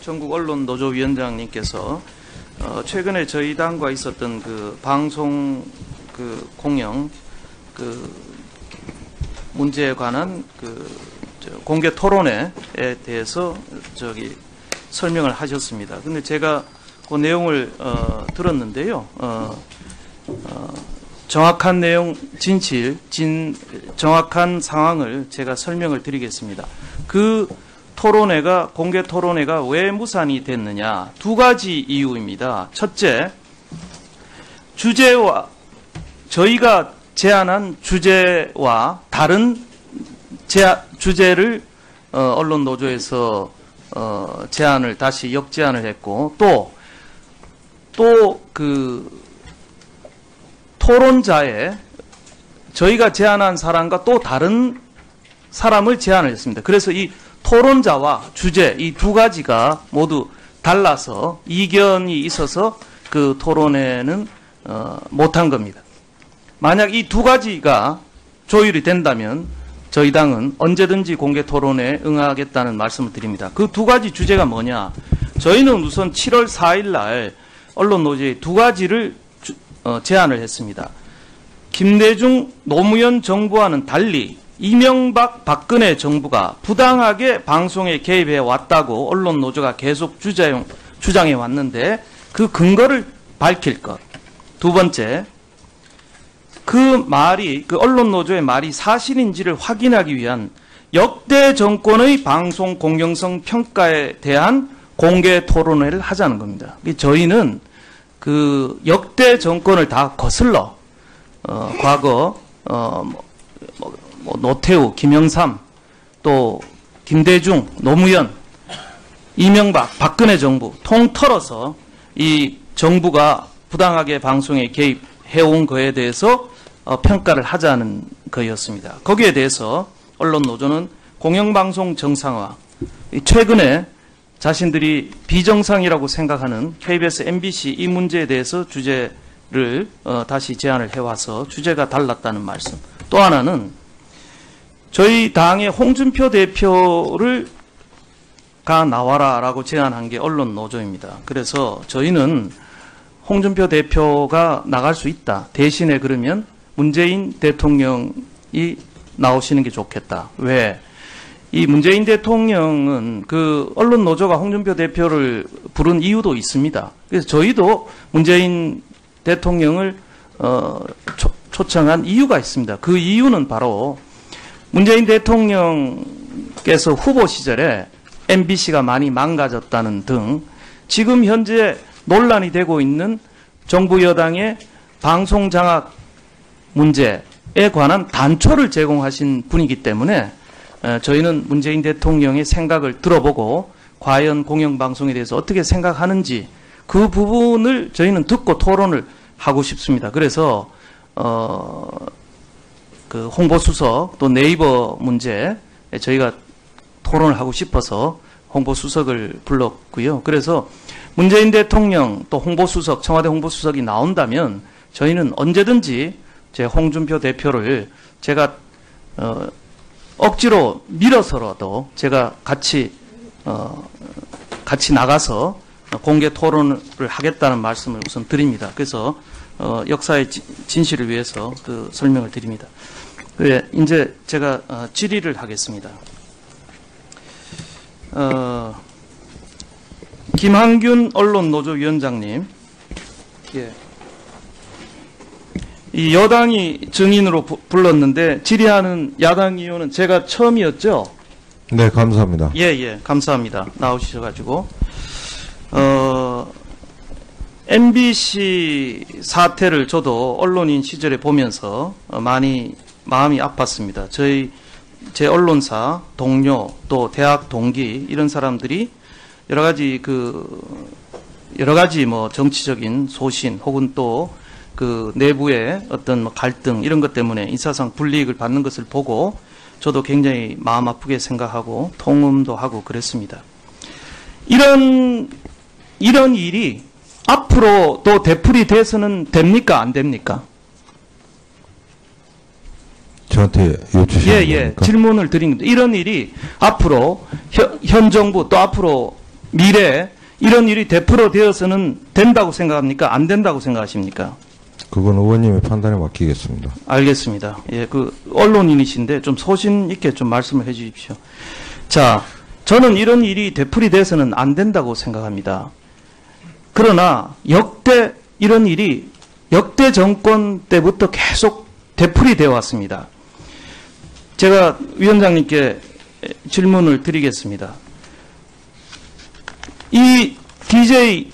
전국 언론 노조 위원장님께서 최근에 저희 당과 있었던 그 방송 그 공영 그 문제에 관한 공개 토론회에 대해서 설명을 하셨습니다. 근데 제가 그 내용을 들었는데요. 정확한 내용, 정확한 상황을 제가 설명을 드리겠습니다. 그 토론회가, 공개 토론회가 왜 무산이 됐느냐. 두 가지 이유입니다. 첫째, 주제와, 저희가 제안한 주제와 다른 주제를 언론 노조에서 제안을 다시 역제안을 했고, 또 그 토론자에 저희가 제안한 사람과 또 다른 사람을 제안을 했습니다. 그래서 이 토론자와 주제 이 두 가지가 모두 달라서 이견이 있어서 그 토론회는 못한 겁니다. 만약 이 두 가지가 조율이 된다면 저희 당은 언제든지 공개 토론에 응하겠다는 말씀을 드립니다. 그 두 가지 주제가 뭐냐? 저희는 우선 7월 4일 날 언론 노조에 두 가지를 제안을 했습니다. 김대중 노무현 정부와는 달리 이명박 박근혜 정부가 부당하게 방송에 개입해 왔다고 언론 노조가 계속 주장해 왔는데 그 근거를 밝힐 것. 두 번째, 그 언론 노조의 말이 사실인지를 확인하기 위한 역대 정권의 방송 공정성 평가에 대한 공개 토론회를 하자는 겁니다. 저희는 그 역대 정권을 다 거슬러 과거 노태우, 김영삼, 또 김대중, 노무현, 이명박, 박근혜 정부 통틀어서 이 정부가 부당하게 방송에 개입해온 거에 대해서 평가를 하자는 거였습니다. 거기에 대해서 언론 노조는 공영방송 정상화, 최근에 자신들이 비정상이라고 생각하는 KBS, MBC 이 문제에 대해서 주제를 다시 제안을 해와서 주제가 달랐다는 말씀. 또 하나는 저희 당의 홍준표 대표를 나와라라고 제안한 게 언론 노조입니다. 그래서 저희는 홍준표 대표가 나갈 수 있다. 대신에 그러면 문재인 대통령이 나오시는 게 좋겠다. 왜? 이 문재인 대통령은 그 언론 노조가 홍준표 대표를 부른 이유도 있습니다. 그래서 저희도 문재인 대통령을 초청한 이유가 있습니다. 그 이유는 바로 문재인 대통령께서 후보 시절에 MBC가 많이 망가졌다는 등 지금 현재 논란이 되고 있는 정부 여당의 방송 장악 문제에 관한 단초를 제공하신 분이기 때문에 저희는 문재인 대통령의 생각을 들어보고 과연 공영방송에 대해서 어떻게 생각하는지 그 부분을 저희는 듣고 토론을 하고 싶습니다. 그래서 그 홍보수석 또 네이버 문제 저희가 토론을 하고 싶어서 홍보수석을 불렀고요. 그래서 문재인 대통령 또 홍보수석, 청와대 홍보수석이 나온다면 저희는 언제든지 제 홍준표 대표를 제가 억지로 밀어서라도 제가 같이 나가서 공개 토론을 하겠다는 말씀을 우선 드립니다. 그래서 역사의 진실을 위해서 그 설명을 드립니다. 그래, 이제 제가 질의를 하겠습니다. 김한균 언론노조위원장님, 예. 이 여당이 증인으로 불렀는데 질의하는 야당 의원은 제가 처음이었죠? 네, 감사합니다. 예, 감사합니다. 나오셔가지고. MBC 사태를 저도 언론인 시절에 보면서 많이 마음이 아팠습니다. 제 언론사 동료 또 대학 동기 이런 사람들이 여러 가지 뭐 정치적인 소신 혹은 또 그 내부의 어떤 뭐 갈등 이런 것 때문에 인사상 불이익을 받는 것을 보고 저도 굉장히 마음 아프게 생각하고 통음도 하고 그랬습니다. 이런 일이 앞으로 또 되풀이 돼서는 됩니까? 안 됩니까? 저한테 여쭈시는 예, 겁니까? 질문을 드린 겁니다. 이런 일이 앞으로 현 정부 또 앞으로 미래에 이런 일이 되풀어되어서는 된다고 생각합니까? 안 된다고 생각하십니까? 그건 의원님의 판단에 맡기겠습니다. 알겠습니다. 예, 그 언론인이신데 좀 소신 있게 좀 말씀을 해 주십시오. 자, 저는 이런 일이 되풀이돼서는 안 된다고 생각합니다. 그러나 역대 이런 일이 역대 정권 때부터 계속 되풀이되어 왔습니다. 제가 위원장님께 질문을 드리겠습니다. 이 DJ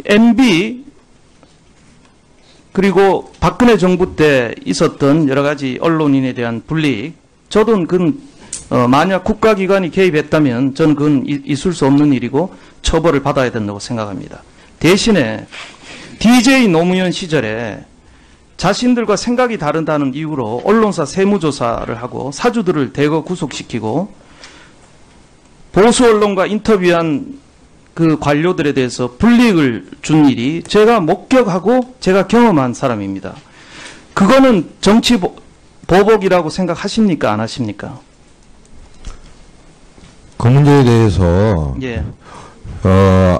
MB 그리고 박근혜 정부 때 있었던 여러 가지 언론인에 대한 불이익, 저도 그건 만약 국가기관이 개입했다면 저는 그건 있을 수 없는 일이고 처벌을 받아야 된다고 생각합니다. 대신에 DJ 노무현 시절에 자신들과 생각이 다르다는 이유로 언론사 세무조사를 하고 사주들을 대거 구속시키고 보수 언론과 인터뷰한 그 관료들에 대해서 불이익을 준 일이 제가 목격하고 제가 경험한 사람입니다. 그거는 정치 보복이라고 생각하십니까? 안 하십니까? 그 문제에 대해서 예.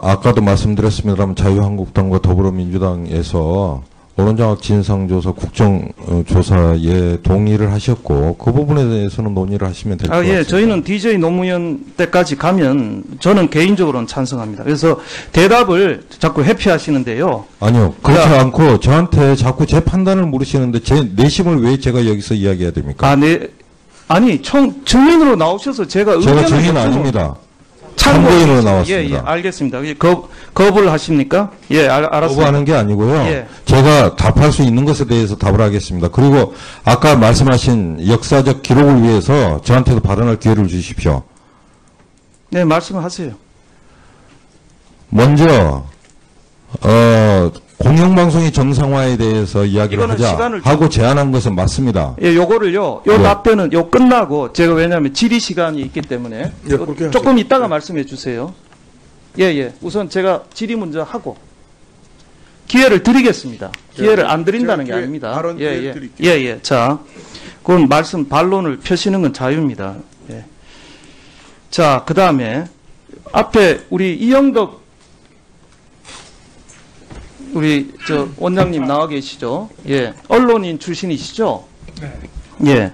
아까도 말씀드렸습니다만 자유한국당과 더불어민주당에서 언론장악 진상조사 국정조사에 동의를 하셨고 그 부분에 대해서는 논의를 하시면 될 것 같습니다. 예, 저희는 DJ 노무현 때까지 가면 저는 개인적으로는 찬성합니다. 그래서 대답을 자꾸 회피하시는데요. 아니요, 그렇지 않고 저한테 자꾸 제 판단을 물으시는데 제 내심을 왜 제가 여기서 이야기해야 됩니까? 아니, 증인으로 나오셔서 제가 증인 아닙니다. 참고인으로 참고인으로 나왔습니다. 예, 알겠습니다. 거부를 하십니까? 예, 알았습니다. 거부하는 게 아니고요. 예. 제가 답할 수 있는 것에 대해서 답을 하겠습니다. 그리고 아까 말씀하신 역사적 기록을 위해서 저한테도 발언할 기회를 주십시오. 네, 말씀하세요. 먼저 공영방송의 정상화에 대해서 이야기를 이거는 하자 시간을 하고 제안한 것은 맞습니다. 예, 요거를요. 예. 답변은 끝나고 제가 왜냐하면 질의 시간이 있기 때문에 예, 그렇게 조금 하세요. 이따가 말씀해 주세요. 예. 우선 제가 질의 먼저 하고 기회를 드리겠습니다. 기회를 안 드린다는 게 제가 아닙니다. 발언 기회를 드릴게요. 예. 자, 그건 반론을 펴시는 건 자유입니다. 예. 자, 그 다음에 앞에 우리 이영덕 우리 원장님 나와 계시죠? 예. 언론인 출신이시죠? 네.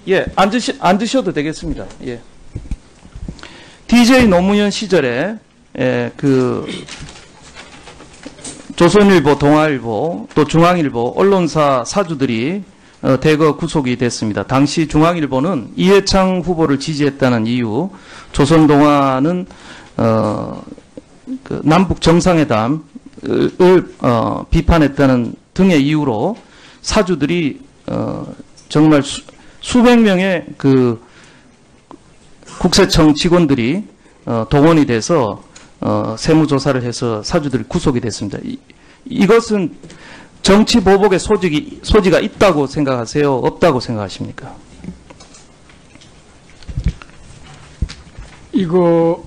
예. 앉으셔도 되겠습니다. 예. DJ 노무현 시절에 조선일보, 동아일보, 또 중앙일보 언론사 사주들이 대거 구속이 됐습니다. 당시 중앙일보는 이해창 후보를 지지했다는 이유, 조선동아는 남북 정상회담 을 비판했다는 등의 이유로 사주들이 정말 수백 명의 그 국세청 직원들이 동원이 돼서 세무조사를 해서 사주들이 구속이 됐습니다. 이것은 정치 보복의 소지가 있다고 생각하세요? 없다고 생각하십니까? 이거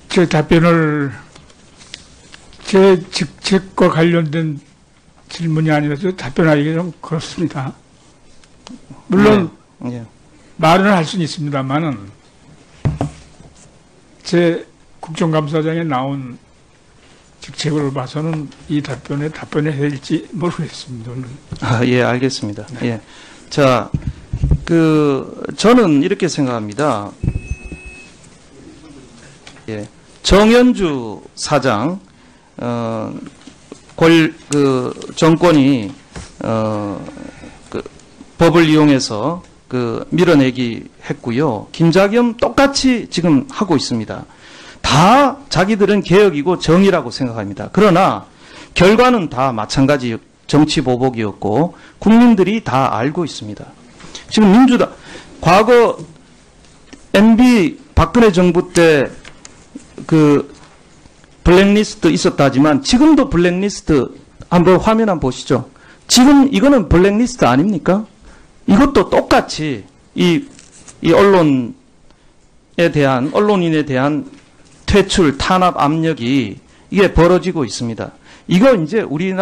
제 답변을 제 직책과 관련된 질문이 아니라서 답변하기가 좀 그렇습니다. 물론 예. 말은 할 수는 있습니다만은 제 국정감사장에 나온 직책을 봐서는 이 답변에 답변해야 될지 모르겠습니다. 예, 알겠습니다. 예. 자, 저는 이렇게 생각합니다. 예. 정현주 사장, 정권이, 법을 이용해서 밀어내기 했고요. 김자겸 똑같이 지금 하고 있습니다. 다 자기들은 개혁이고 정의라고 생각합니다. 그러나 결과는 다 마찬가지 정치 보복이었고 국민들이 다 알고 있습니다. 지금 민주당, 과거 MB 박근혜 정부 때 블랙리스트 있었다 하지만 지금도 블랙리스트 한번 화면 한번 보시죠. 지금 이거는 블랙리스트 아닙니까? 이것도 똑같이 이 언론인에 대한 퇴출, 탄압 압력이 이게 벌어지고 있습니다. 이거 이제 우리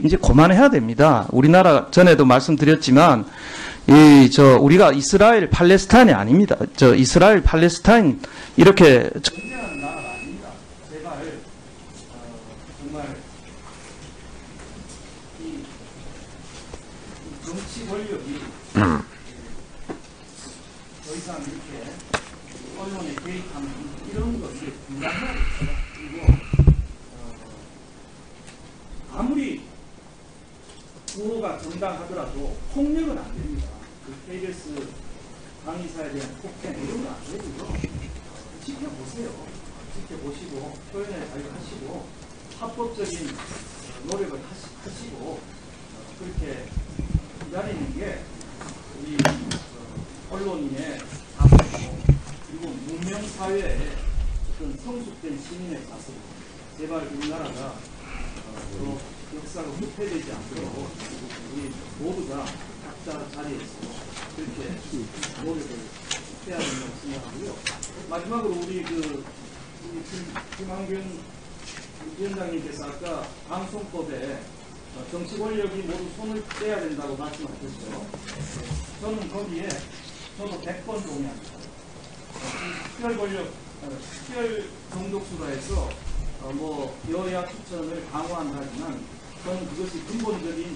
이제 그만해야 됩니다. 우리나라 전에도 말씀드렸지만 우리가 이스라엘, 팔레스타인이 아닙니다. 이스라엘, 팔레스타인, 이렇게 전쟁하는 나라가 아닙니다. 제발, 정말, 이 정치 권력이 더 이상 이렇게 언론에 개입하는 이런 것이 불가능하다. 그리고, 아무리 구호가 정당하더라도 폭력은 안 됩니다. 그 KBS 강의사에 대한 폭행 이런 거 안 되고요. 지켜보세요. 지켜보시고 표현의 자유하시고 합법적인 노력을 하시고 그렇게 기다리는 게 우리 언론인의 자세고 그리고 문명 사회의 어떤 성숙된 시민의 자세고 제발 우리나라가 또 역사가 후퇴되지 않도록 우리 모두가 각자 자리에서 그렇게 노력을 해야 된다고 생각하고요. 마지막으로 우리 김한균 위원장님께서 아까 방송법에 정치 권력이 모두 손을 떼야 된다고 말씀하셨죠. 저는 거기에 저도 100번 동의합니다. 특별 권력, 특별 정독수가 해서 여야 추천을 강화한다 하지만 저는 그것이 근본적인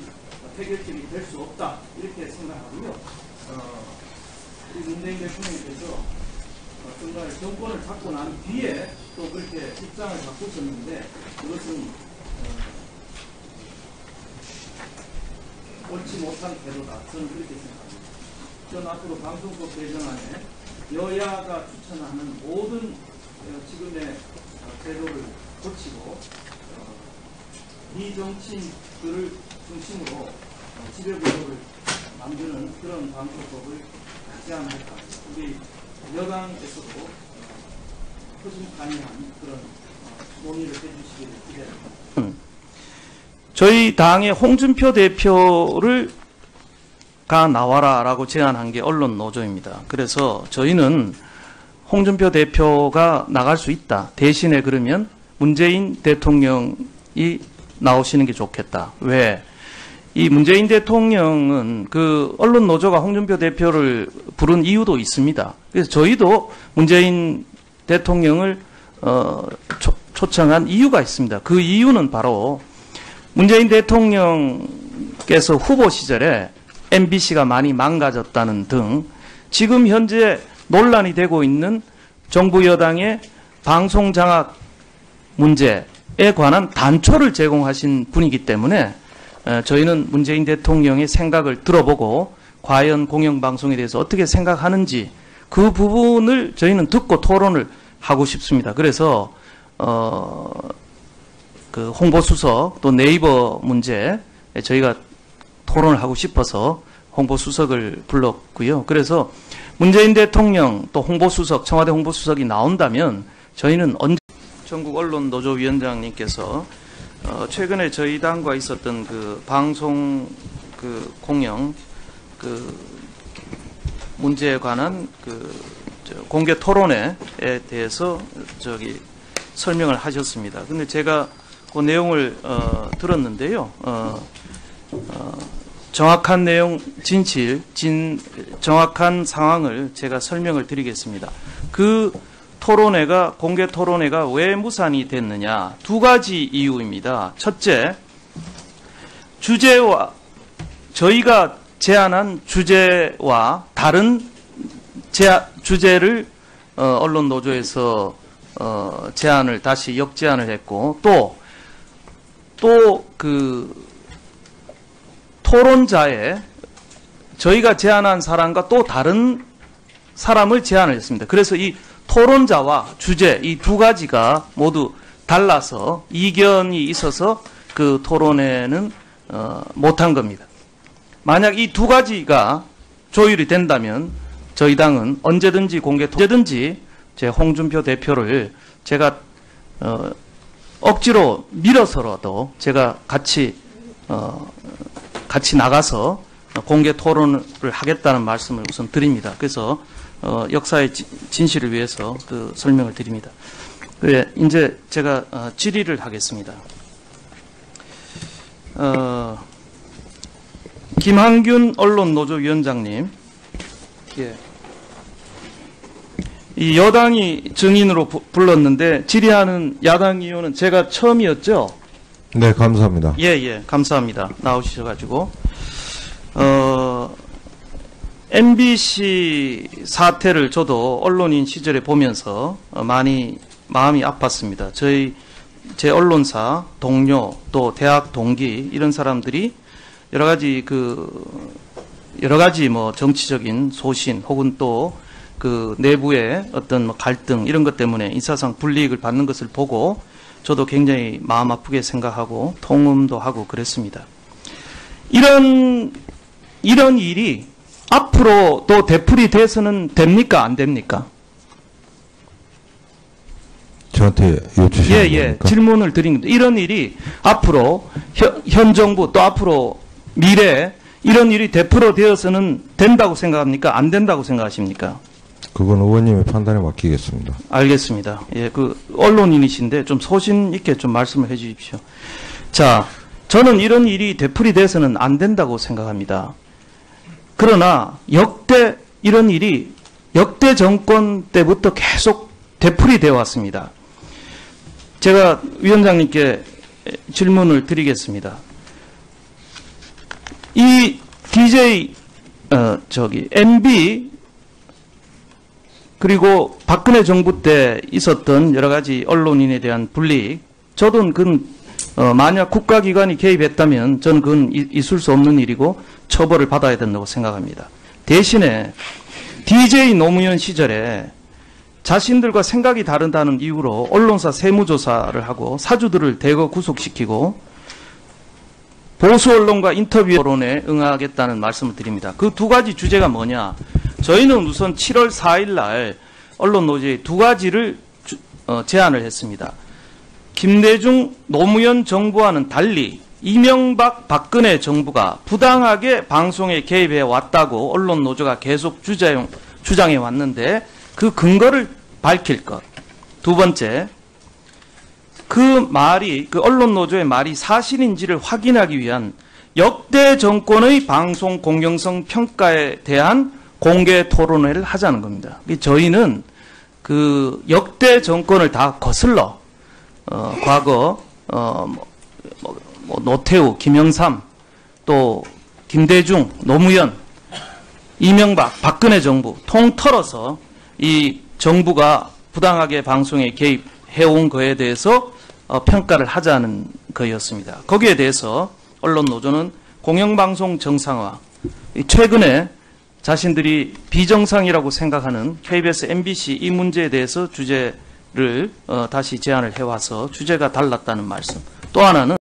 해결책이 될 수 없다 이렇게 생각하고요. 우리 문재인 대통령께서 정말 정권을 잡고 난 뒤에 또 그렇게 입장을 바꾸셨는데 그것은 옳지 못한 태도다. 저는 그렇게 생각합니다. 저는 앞으로 방송법 개정안에 여야가 추천하는 모든 지금의 제도를 고치고 비정치인들을 중심으로 지배구조를 만드는 그런 방송법을 제안할까. 우리 여당에서도 허심탄회한 그런 논의를 해주시기를 기대합니다. 저희 당의 홍준표 대표를 가 나와라라고 제안한 게 언론 노조입니다. 그래서 저희는 홍준표 대표가 나갈 수 있다. 대신에 그러면 문재인 대통령이 나오시는 게 좋겠다. 왜? 이 문재인 대통령은 그 언론 노조가 홍준표 대표를 부른 이유도 있습니다. 그래서 저희도 문재인 대통령을 초청한 이유가 있습니다. 그 이유는 바로 문재인 대통령께서 후보 시절에 MBC가 많이 망가졌다는 등 지금 현재 논란이 되고 있는 정부 여당의 방송 장악 문제에 관한 단초를 제공하신 분이기 때문에 저희는 문재인 대통령의 생각을 들어보고 과연 공영방송에 대해서 어떻게 생각하는지 그 부분을 저희는 듣고 토론을 하고 싶습니다. 그래서 그 홍보수석 또 네이버 문제 저희가 토론을 하고 싶어서 홍보수석을 불렀고요. 그래서 문재인 대통령 또 홍보수석, 청와대 홍보수석이 나온다면 저희는 전국 언론 노조 위원장님께서 최근에 저희 당과 있었던 그 방송 그 공영 그 문제에 관한 그 공개 토론회에 대해서 설명을 하셨습니다. 근데 제가 그 내용을 들었는데요. 정확한 내용, 정확한 상황을 제가 설명을 드리겠습니다. 그 토론회가, 공개 토론회가 왜 무산이 됐느냐. 두 가지 이유입니다. 첫째, 주제와, 저희가 제안한 주제와 다른 주제를 언론 노조에서 제안을 다시 역제안을 했고, 또 그 토론자에 저희가 제안한 사람과 또 다른 사람을 제안을 했습니다. 그래서 이 토론자와 주제 이 두 가지가 모두 달라서 이견이 있어서 그 토론회는 못한 겁니다. 만약 이 두 가지가 조율이 된다면 저희 당은 언제든지 언제든지 제 홍준표 대표를 제가 억지로 밀어서라도 제가 같이 나가서 공개 토론을 하겠다는 말씀을 우선 드립니다. 그래서 역사의 진실을 위해서 그 설명을 드립니다. 그래, 이제 제가 질의를 하겠습니다. 김한균 언론노조위원장님, 예. 이 여당이 증인으로 불렀는데 질의하는 야당 의원은 제가 처음이었죠? 네, 감사합니다. 예, 감사합니다. 나오셔가지고. MBC 사태를 저도 언론인 시절에 보면서 많이 마음이 아팠습니다. 제 언론사 동료 또 대학 동기 이런 사람들이 여러 가지 뭐 정치적인 소신 혹은 또 그 내부의 어떤 뭐 갈등 이런 것 때문에 인사상 불이익을 받는 것을 보고 저도 굉장히 마음 아프게 생각하고 통음도 하고 그랬습니다. 이런 일이 앞으로 또 되풀이 돼서는 됩니까? 안 됩니까? 저한테 여쭈시는 예, 겁니까? 질문을 드린 겁니다. 이런 일이 앞으로 현 정부 또 앞으로 미래에 이런 일이 되풀어 되어서는 된다고 생각합니까? 안 된다고 생각하십니까? 그건 의원님의 판단에 맡기겠습니다. 알겠습니다. 예, 그 언론인이신데 좀 소신 있게 좀 말씀을 해 주십시오. 자, 저는 이런 일이 되풀이 돼서는 안 된다고 생각합니다. 그러나 이런 일이 역대 정권 때부터 계속 되풀이 되어 왔습니다. 제가 위원장님께 질문을 드리겠습니다. 이 MB 그리고 박근혜 정부 때 있었던 여러 가지 언론인에 대한 불이익, 저도 그건 만약 국가기관이 개입했다면 저는 그건 있을 수 없는 일이고 처벌을 받아야 된다고 생각합니다. 대신에 DJ 노무현 시절에 자신들과 생각이 다르다는 이유로 언론사 세무조사를 하고 사주들을 대거 구속시키고 보수 언론과 인터뷰 토론에 응하겠다는 말씀을 드립니다. 그 두 가지 주제가 뭐냐? 저희는 우선 7월 4일 날 언론노조에 두 가지를 제안을 했습니다. 김대중 노무현 정부와는 달리 이명박 박근혜 정부가 부당하게 방송에 개입해 왔다고 언론노조가 계속 주장해 왔는데 그 근거를 밝힐 것. 두 번째, 그 언론노조의 말이 사실인지를 확인하기 위한 역대 정권의 방송 공정성 평가에 대한 공개 토론회를 하자는 겁니다. 저희는 그 역대 정권을 다 거슬러 과거 노태우, 김영삼, 또 김대중, 노무현, 이명박, 박근혜 정부 통틀어서 이 정부가 부당하게 방송에 개입해온 거에 대해서 평가를 하자는 거였습니다. 거기에 대해서 언론노조는 공영방송 정상화, 최근에 자신들이 비정상이라고 생각하는 KBS, MBC 이 문제에 대해서 주제를 다시 제안을 해와서 주제가 달랐다는 말씀. 또 하나는